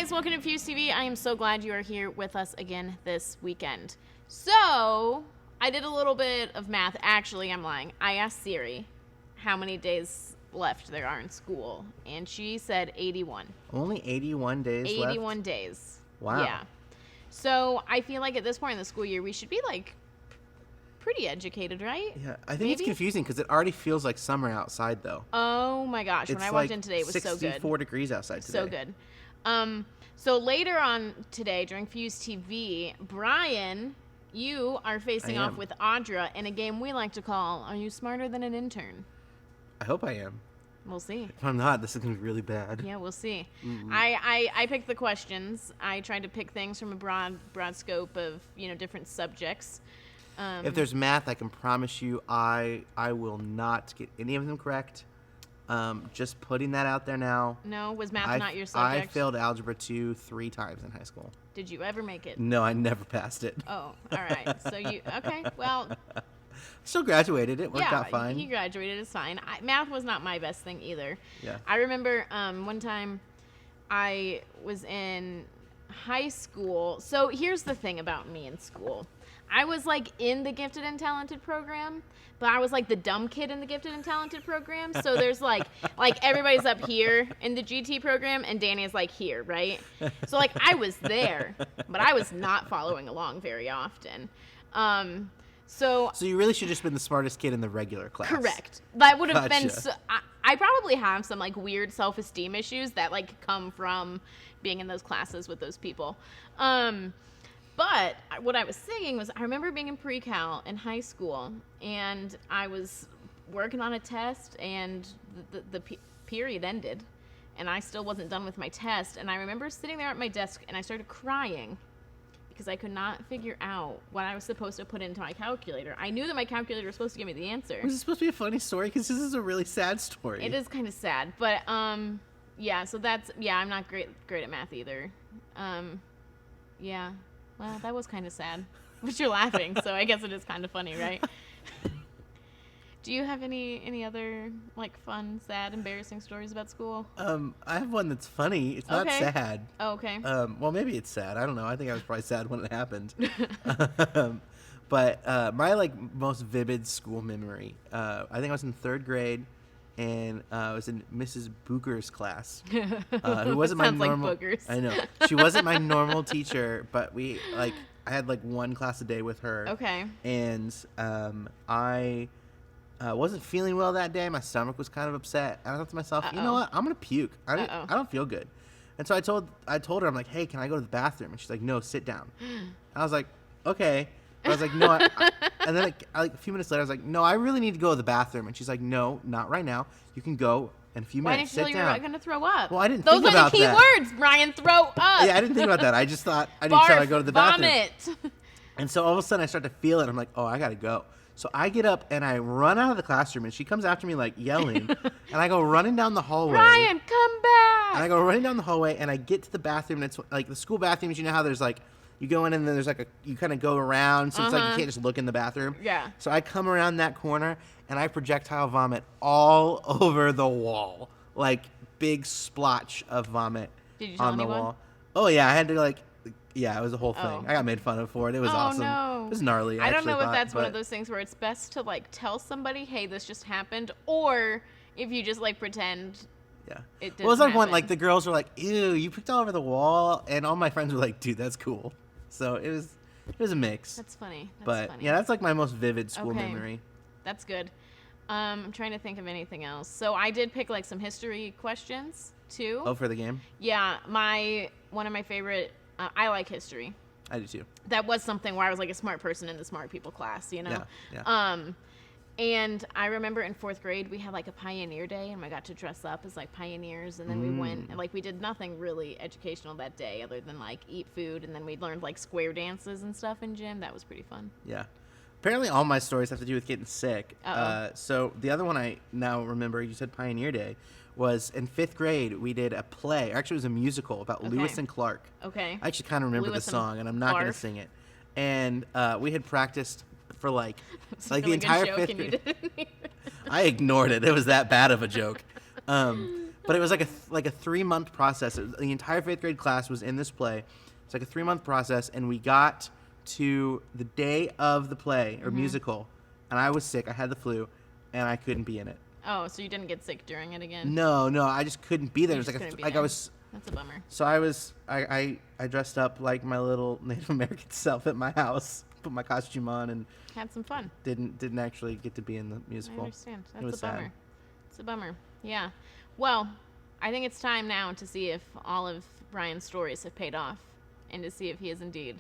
guys, welcome to Fuse TV. I am so glad you are here with us again this weekend. So, I did a little bit of math. Actually, I'm lying. I asked Siri how many days left there are in school, and she said 81. Only 81 days 81 left? days. Wow. Yeah. So, I feel like at this point in the school year, we should be, like, pretty educated, right? Yeah, I think it's confusing because it already feels like summer outside, though. Oh, my gosh. When I walked in today, it was so good. 64 degrees outside today. So good. So later on today, during Fuse TV, Brian, you are facing off with Audra in a game we like to call, Are You Smarter Than an Intern? I hope I am. We'll see. If I'm not, this is going to be really bad. Yeah, we'll see. Mm-hmm. I picked the questions. I tried to pick things from a broad scope of, different subjects. If there's math, I can promise you I will not get any of them correct. Just putting that out there now. No? Was math not your subject? I failed Algebra 2 3 times in high school. Did you ever make it? No, I never passed it. Oh, all right. So okay, well. Still graduated. It worked out fine. He graduated. It's fine. Math was not my best thing either. Yeah. I remember one time I was in high school. So here's the thing about me in school. I was, like, in the Gifted and Talented program, but I was, like, the dumb kid in the Gifted and Talented program. So there's, like everybody's up here in the GT program, and Danny is, like, here, right? So, like, I was there, but I was not following along very often. So you really should have just been the smartest kid in the regular class. Correct. That would have been Gotcha. I probably have some, like, weird self-esteem issues that, like, come from being in those classes with those people. But what I was saying was I remember being in pre-cal in high school, and I was working on a test, and the period ended, and I still wasn't done with my test. And I remember sitting there at my desk, and I started crying because I could not figure out what I was supposed to put into my calculator. I knew that my calculator was supposed to give me the answer. Was it supposed to be a funny story? Because this is a really sad story. It is kind of sad, but yeah. So I'm not great at math either. Yeah. Well, that was kind of sad. But you're laughing, so I guess it is kind of funny, right? Do you have any other, like, fun, sad, embarrassing stories about school? I have one that's funny. It's not sad. Oh, okay. Well, maybe it's sad. I don't know. I think I was probably sad when it happened. But my, like, most vivid school memory, I think I was in 3rd grade, and I was in Mrs. Booger's class, who wasn't my normal. Like boogers. I know she wasn't my normal teacher, but I had like one class a day with her. Okay. And I wasn't feeling well that day. My stomach was kind of upset, and I thought to myself, you know what? I'm gonna puke. I don't feel good. And so I told her, I'm like, hey, can I go to the bathroom? And she's like, no, sit down. I was like, okay. I was like, no. And then like a few minutes later, I was like, no, I really need to go to the bathroom. And she's like, no, not right now. You can go in a few minutes. Why didn't you know you were going to throw up? Well, I didn't think about that. Those are the key words, Brian. Throw up. Yeah, I didn't think about that. I just thought I need to go to the bathroom. Vomit. And so all of a sudden I start to feel it. I'm like, oh, I got to go. So I get up and I run out of the classroom, and she comes after me like yelling. And I go running down the hallway. Brian, come back. And I go running down the hallway, and I get to the bathroom. And it's like the school bathrooms. You know how there's like, you go in and then there's like you kind of go around, so it's like you can't just look in the bathroom. Yeah. So I come around that corner, and I projectile vomit all over the wall, like big splotch of vomit Did you tell on the anyone? wall. Oh yeah, I had to like, yeah, it was a whole thing. I got made fun of for it. It was awesome. No. It was gnarly. I don't know if that's one of those things where it's best to like tell somebody, hey, this just happened, or if you just like pretend. Yeah. It was like happen. one, like the girls were like, ew, you picked all over the wall, and all my friends were like, dude, that's cool. So it was a mix. That's funny. But yeah, that's like my most vivid school memory. That's good. I'm trying to think of anything else. So I did pick like some history questions too. Oh, for the game? Yeah, one of my favorite. I like history. I do too. That was something where I was like a smart person in the smart people class, you know. Yeah. And I remember in 4th grade we had like a pioneer day, and I got to dress up as like pioneers, and then we went and like we did nothing really educational that day other than like eat food, and then we learned like square dances and stuff in gym. That was pretty fun. Yeah. Apparently all my stories have to do with getting sick. So the other one I now remember, you said Pioneer Day, was in 5th grade we did a play. Actually, it was a musical about Lewis and Clark. Okay. I actually kind of remember the song, and I'm not going to sing it. And we had practiced for like really the entire 5th grade. I ignored it. It was that bad of a joke. But But it was like a 3-month process. The entire 5th grade class was in this play. It's like a 3-month process, and we got to the day of the play or musical, and I was sick. I had the flu, and I couldn't be in it. Oh, so you didn't get sick during it again? No, I just couldn't be there. It was I was. That's a bummer. So I dressed up like my little Native American self at my house, put my costume on, and had some fun. Didn't actually get to be in the musical. I understand. That's a bummer. Sad. It's a bummer. Yeah. Well, I think it's time now to see if all of Brian's stories have paid off, and to see if he is indeed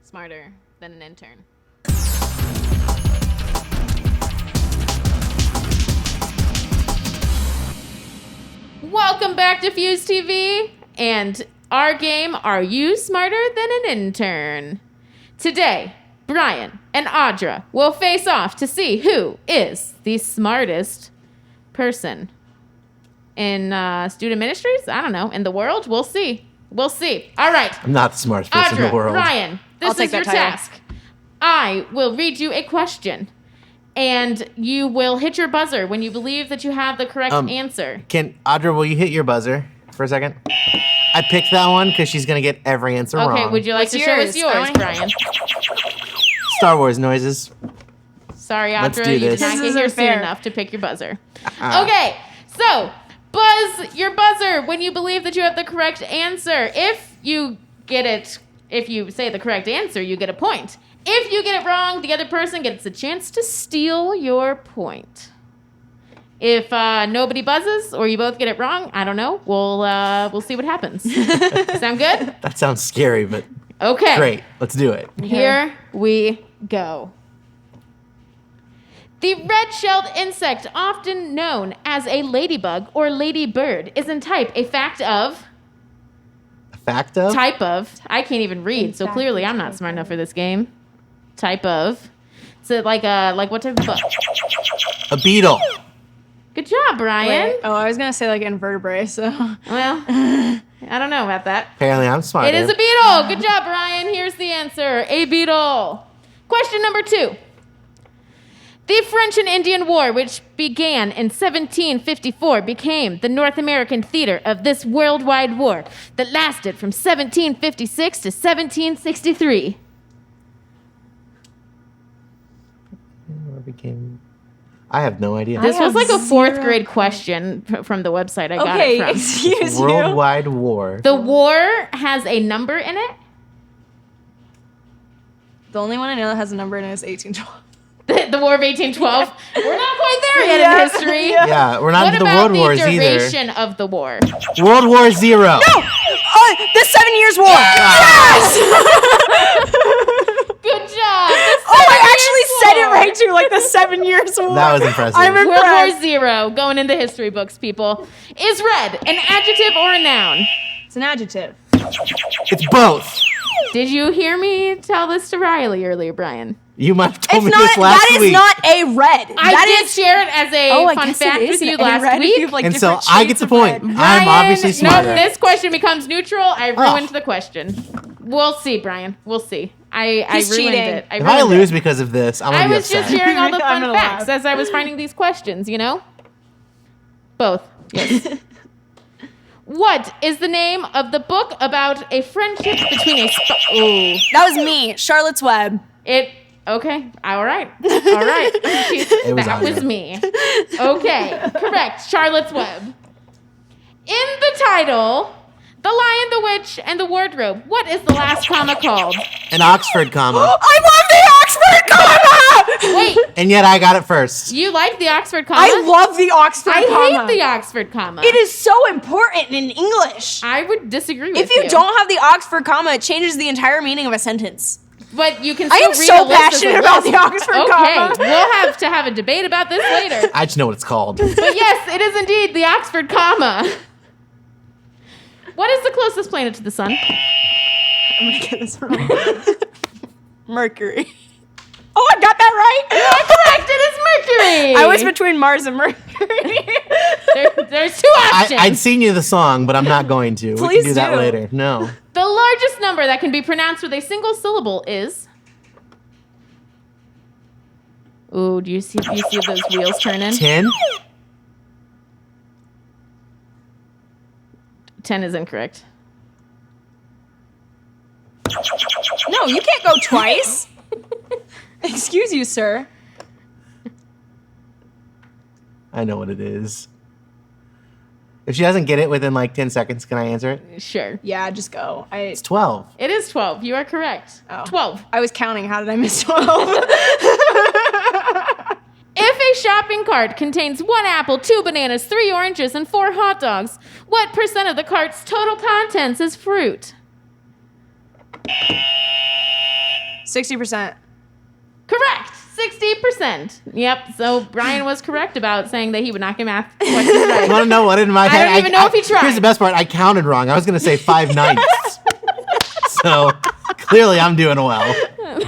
smarter than an intern. Welcome back to Fuse TV and our game, Are You Smarter Than an Intern? Today, Brian and Audra will face off to see who is the smartest person in student ministries. I don't know. In the world? We'll see. All right. I'm not the smartest person Audra, in the world. Brian, this is your task. I will read you a question, and you will hit your buzzer when you believe that you have the correct answer. Audra, will you hit your buzzer for a second? I picked that one because she's going to get every answer wrong. Okay, would you like to show us yours, Brian? Star Wars noises. Sorry, Audra, Let's do you this. did not get here soon enough to pick your buzzer. Okay, so buzz your buzzer when you believe that you have the correct answer. If you say the correct answer, you get a point. If you get it wrong, the other person gets a chance to steal your point. If nobody buzzes or you both get it wrong, I don't know. We'll see what happens. Sound good? That sounds scary, but okay. Great. Let's do it. Here we go. The red-shelled insect, often known as a ladybug or ladybird, is in type a fact of... A fact of? Type of. I can't even read, so clearly I'm not smart enough for this game. Type of. So like what type of bug? A beetle. Good job, Brian. Wait. Oh, I was gonna say like invertebrate. So well, I don't know about that. Apparently, I'm smart. It is a beetle. Good job, Brian. Here's the answer: a beetle. Question number 2. The French and Indian War, which began in 1754, became the North American theater of this worldwide war that lasted from 1756 to 1763. I have no idea. This was like a 4th grade question from the website I got it from. Okay, excuse you. Worldwide war. The war has a number in it. The only one I know that has a number in it is 1812. The War of 1812. We're not quite there yet in history. Yeah, we're not into the World Wars either. What about the duration of the war? World War Zero. No! The 7 Years War! Yes! Good job. I actually said it right too, like the 7 Years War. That was impressive. I'm impressed. World War Zero, going into history books, people. Is red an adjective or a noun? It's an adjective. It's both. Did you hear me tell this to Riley earlier, Brian? You might have told me this last week. That is not a red. I did share it as a fun fact with you last week. And so I get the point. I'm obviously smarter. No, this question becomes neutral. I ruined the question. We'll see, Brian. We'll see. I ruined it. If I lose because of this, I'm going to be upset. I was just sharing all the fun facts as I was finding these questions, you know? Both. Yes. What is the name of the book about a friendship between a... That was me, Charlotte's Web. Okay. All right. That was me. Okay. Correct. Charlotte's Web. In the title, The Lion, the Witch, and the Wardrobe, what is the last comma called? An Oxford comma. I love the Oxford comma! Wait. And yet I got it first. You like the Oxford comma? I love the Oxford comma. I hate the Oxford comma. It is so important in English. I would disagree with you. If you don't have the Oxford comma, it changes the entire meaning of a sentence. But you can I still am read so a list passionate about the Oxford comma. Okay, we'll have to have a debate about this later. I just know what it's called. But yes, it is indeed the Oxford comma. What is the closest planet to the sun? I'm gonna get this wrong. Mercury. Oh, I got that right. You are correct. It is Mercury. I was between Mars and Mercury. There's 2 options. I'd seen you the song, but I'm not going to. We can do that later. No. The largest number that can be pronounced with a single syllable is... Ooh, do you see those wheels turning? 10? 10 is incorrect. No, you can't go twice. Excuse you, sir. I know what it is. If she doesn't get it within like 10 seconds, can I answer it? Sure. Yeah, just go. It's 12. It is 12. You are correct. Oh. 12. I was counting. How did I miss 12? If a shopping cart contains 1 apple, 2 bananas, 3 oranges, and 4 hot dogs, what percent of the cart's total contents is fruit? 60%. Correct. 60%. Yep. So Brian was correct about saying that he would not get math questions right. You want to know what in my head? I don't even know if he tried. Here's the best part. I counted wrong. I was going to say 5/9. So clearly I'm doing well.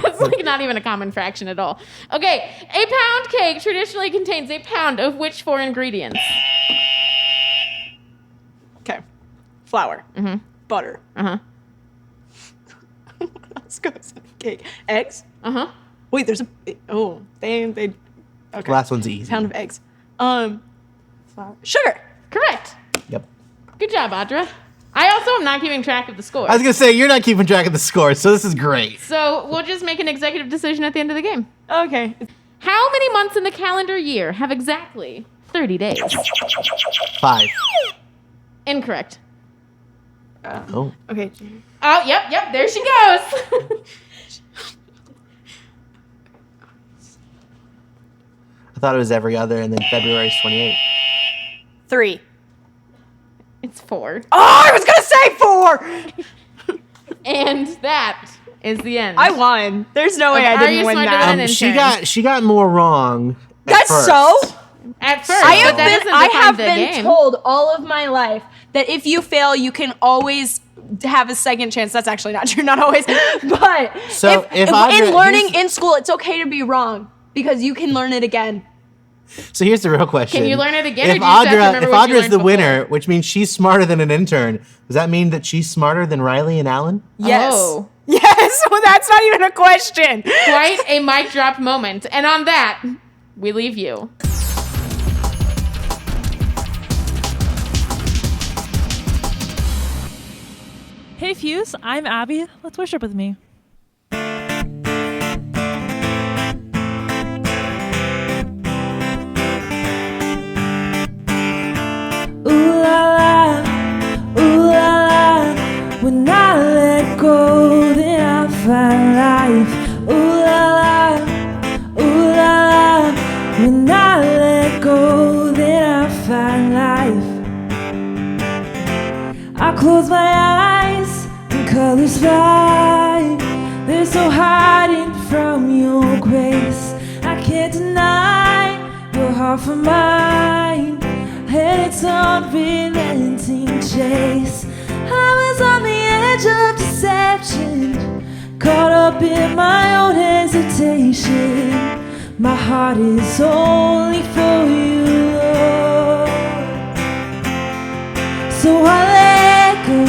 That's like not even a common fraction at all. Okay. A pound cake traditionally contains a pound of which 4 ingredients? Okay. Flour. Mm-hmm. Butter. Uh-huh. Let's go. Cake. Eggs. Uh-huh. Wait, there's a... Oh, they... Okay. Last one's easy. Pound of eggs. Flour. Sugar. Correct. Yep. Good job, Audra. I also am not keeping track of the score. I was going to say, you're not keeping track of the score, so this is great. So we'll just make an executive decision at the end of the game. Okay. How many months in the calendar year have exactly 30 days? 5. Incorrect. Oh. Okay. Oh, yep, there she goes. I thought it was every other, and then February's 28. 3. It's 4. Oh, I was going to say 4! And that is the end. I won. There's no way I Are didn't you win smarter that. than an She intern? got more wrong. That's first. so... At first, I but that doesn't I define have the been game. told all of my life that if you fail, you can always have a second chance. That's actually not true, not always. But So if in Audra- learning here's- in school, it's okay to be wrong because you can learn it again. So here's the real question. Can you learn it again, or If do you just have to Audra, remember if what you Audra's learned the before? winner, which means she's smarter than an intern, does that mean that she's smarter than Riley and Alan? Yes. Oh. Yes. Well, that's not even a question. Quite a mic drop moment. And on that, we leave you. Hey Fuse, I'm Abby. Let's worship with me. Ooh la la, when I let go, then I find life. Ooh la la, when I let go, then I find life. I close my eyes and colors fly. There's no hiding from your grace. I can't deny your heart from mine, and it's unrelenting chase. I was on the edge of deception, caught up in my own hesitation. My heart is only for you, Lord. So I let go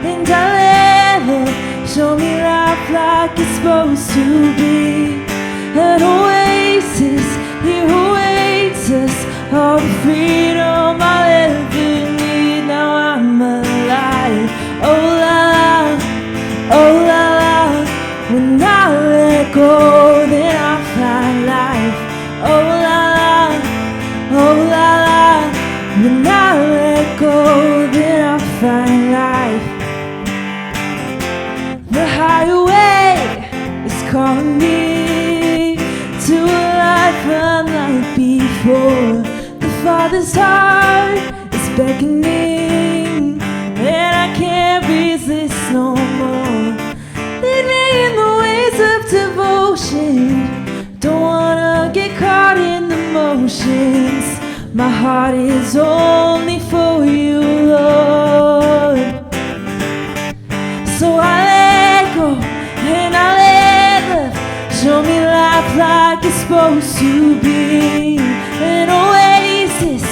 and I let love show me life like it's supposed to be. An oasis here awaits us, all the freedom I'll ever need. Now I'm alive. Oh la la, when I let go, then I find life. Oh la la, when I let go, then I find life. The highway is calling me to a life unlike before. The Father's heart is beckoning, and I can't resist no more. Lead me in the ways of devotion. Don't wanna get caught in the motions. My heart is only for you, Lord. So I let go and I let love show me life like it's supposed to be. An oasis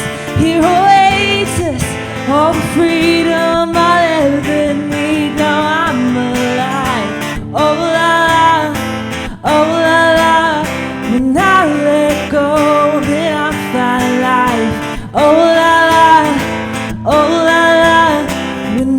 here awaits us, all the freedom I'll ever need. Now I'm alive. Oh la la, when I let go, then I find life. Oh la la, when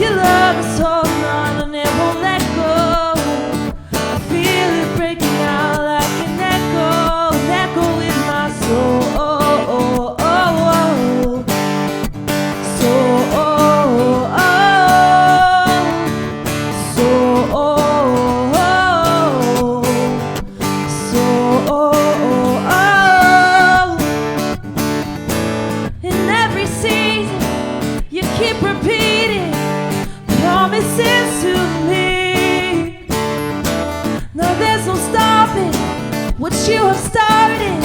Your love is holding on and it won't let go. I feel it breaking out like an echo in my soul. In every season, you keep repeating promises to me. No, there's no stopping what you have started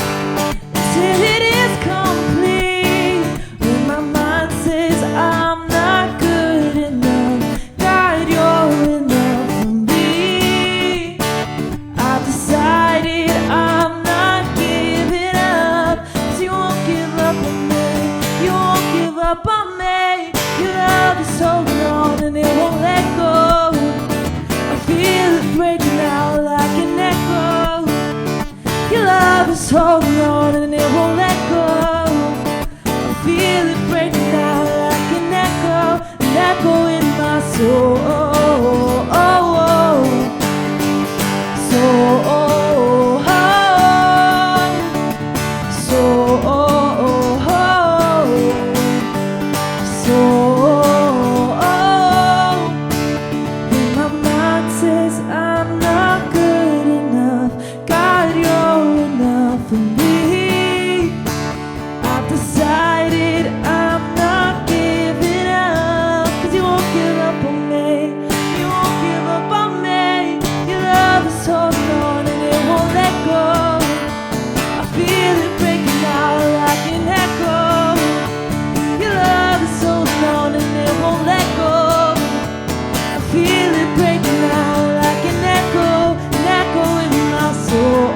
till it is complete. When my mind says I'm not good enough, God, you're enough for me. I've decided I'm not giving up, 'cause you won't give up on me. You won't give up on me. Your love is holding on and it won't let go. I feel it breaking out like an echo. Your love is holding on and it won't let go. I feel it breaking out like an echo in my soul. When my mind says I'm not good enough, God, you're enough for me. I've decided I'm not giving up, 'cause you won't give up on me. You won't give up on me. Your love is holding on and it won't let go. I feel it breaking out like an echo. Your love is holding on and it won't let go. I feel it breaking out like an echo in my soul.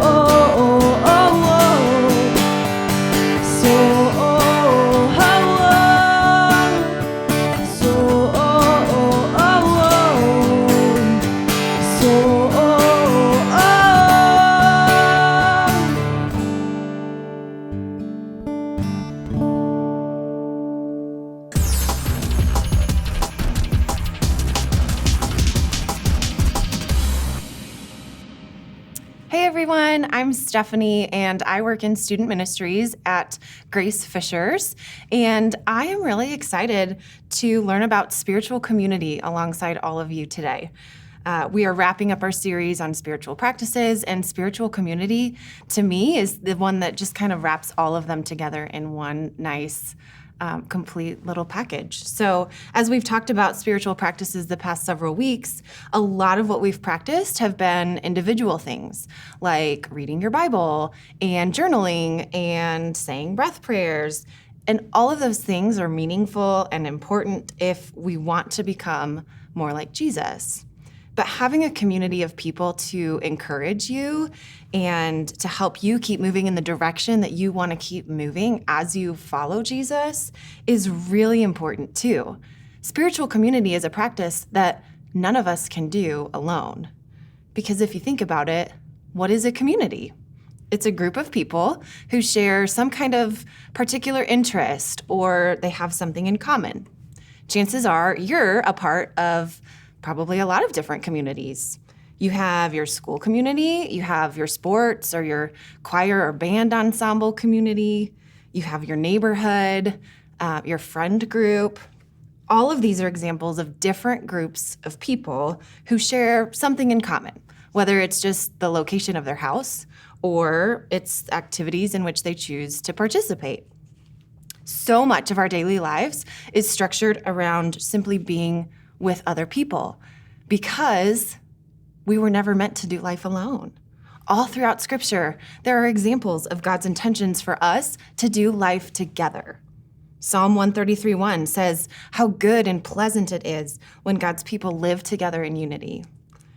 Hey everyone, I'm Stephanie and I work in student ministries at Grace Fishers, and I am really excited to learn about spiritual community alongside all of you today. We are wrapping up our series on spiritual practices, and spiritual community to me is the one that just kind of wraps all of them together in one nice complete little package. So as we've talked about spiritual practices the past several weeks, a lot of what we've practiced have been individual things like reading your Bible and journaling and saying breath prayers. And all of those things are meaningful and important if we want to become more like Jesus. But having a community of people to encourage you and to help you keep moving in the direction that you want to keep moving as you follow Jesus is really important too. Spiritual community is a practice that none of us can do alone. Because if you think about it, what is a community? It's a group of people who share some kind of particular interest or they have something in common. Chances are you're a part of probably a lot of different communities. You have your school community, you have your sports or your choir or band ensemble community, you have your neighborhood, your friend group. All of these are examples of different groups of people who share something in common, whether it's just the location of their house or it's activities in which they choose to participate. So much of our daily lives is structured around simply being with other people because we were never meant to do life alone. All throughout Scripture, there are examples of God's intentions for us to do life together. Psalm 133:1 says how good and pleasant it is when God's people live together in unity.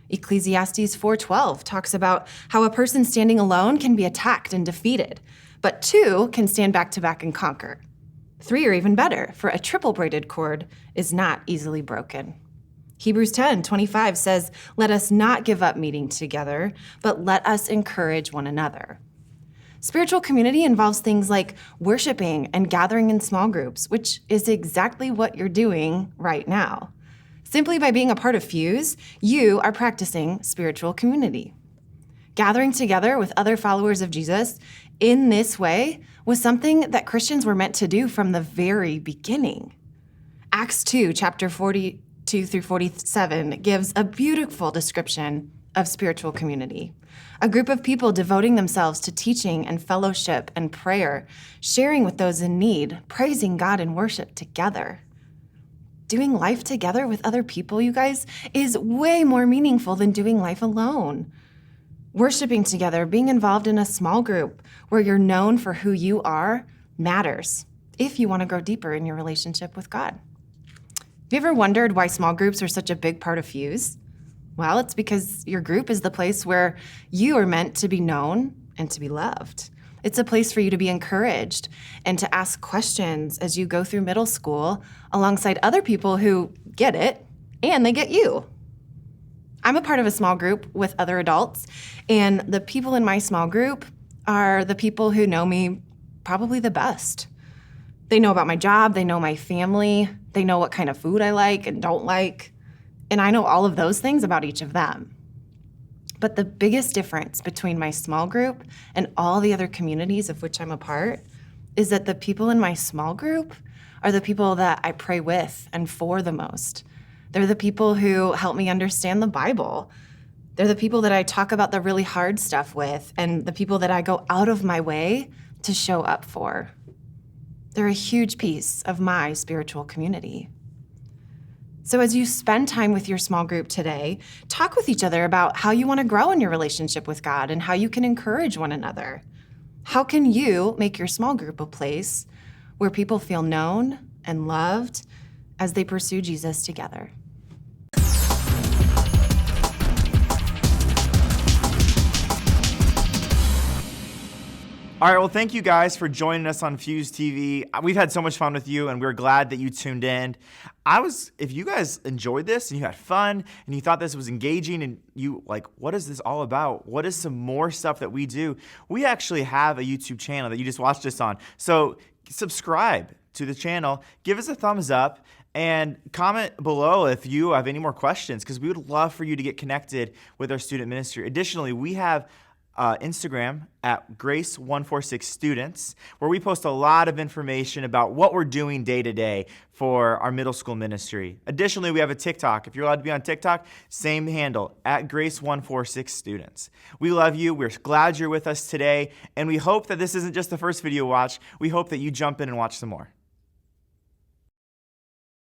Ecclesiastes 4:12 talks about how a person standing alone can be attacked and defeated, but two can stand back to back and conquer. Three are even better, for a triple braided cord is not easily broken. Hebrews 10:25 says, "Let us not give up meeting together, but let us encourage one another." Spiritual community involves things like worshiping and gathering in small groups, which is exactly what you're doing right now. Simply by being a part of Fuse, you are practicing spiritual community. Gathering together with other followers of Jesus in this way was something that Christians were meant to do from the very beginning. Acts 2, chapter 42 through 47 gives a beautiful description of spiritual community. A group of people devoting themselves to teaching and fellowship and prayer, sharing with those in need, praising God and worship together. Doing life together with other people, you guys, is way more meaningful than doing life alone. Worshiping together, being involved in a small group where you're known for who you are, matters if you want to grow deeper in your relationship with God. Have you ever wondered why small groups are such a big part of Fuse? Well, it's because your group is the place where you are meant to be known and to be loved. It's a place for you to be encouraged and to ask questions as you go through middle school alongside other people who get it and they get you. I'm a part of a small group with other adults, and the people in my small group are the people who know me probably the best. They know about my job, they know my family, they know what kind of food I like and don't like, and I know all of those things about each of them. But the biggest difference between my small group and all the other communities of which I'm a part is that the people in my small group are the people that I pray with and for the most. They're the people who help me understand the Bible. They're the people that I talk about the really hard stuff with and the people that I go out of my way to show up for. They're a huge piece of my spiritual community. So as you spend time with your small group today, talk with each other about how you want to grow in your relationship with God and how you can encourage one another. How can you make your small group a place where people feel known and loved as they pursue Jesus together? All right, well, thank you guys for joining us on Fuse TV. We've had so much fun with you, and we're glad that you tuned in. If you guys enjoyed this and you had fun and you thought this was engaging and you like, what is this all about? What is some more stuff that we do? We actually have a YouTube channel that you just watched us on. So subscribe to the channel, give us a thumbs up, and comment below if you have any more questions, because we would love for you to get connected with our student ministry. Additionally, we have Instagram at Grace146 Students, where we post a lot of information about what we're doing day to day for our middle school ministry. Additionally, we have a TikTok. If you're allowed to be on TikTok, same handle, at Grace146 Students. We love you. We're glad you're with us today, and we hope that this isn't just the first video watch. We hope that you jump in and watch some more.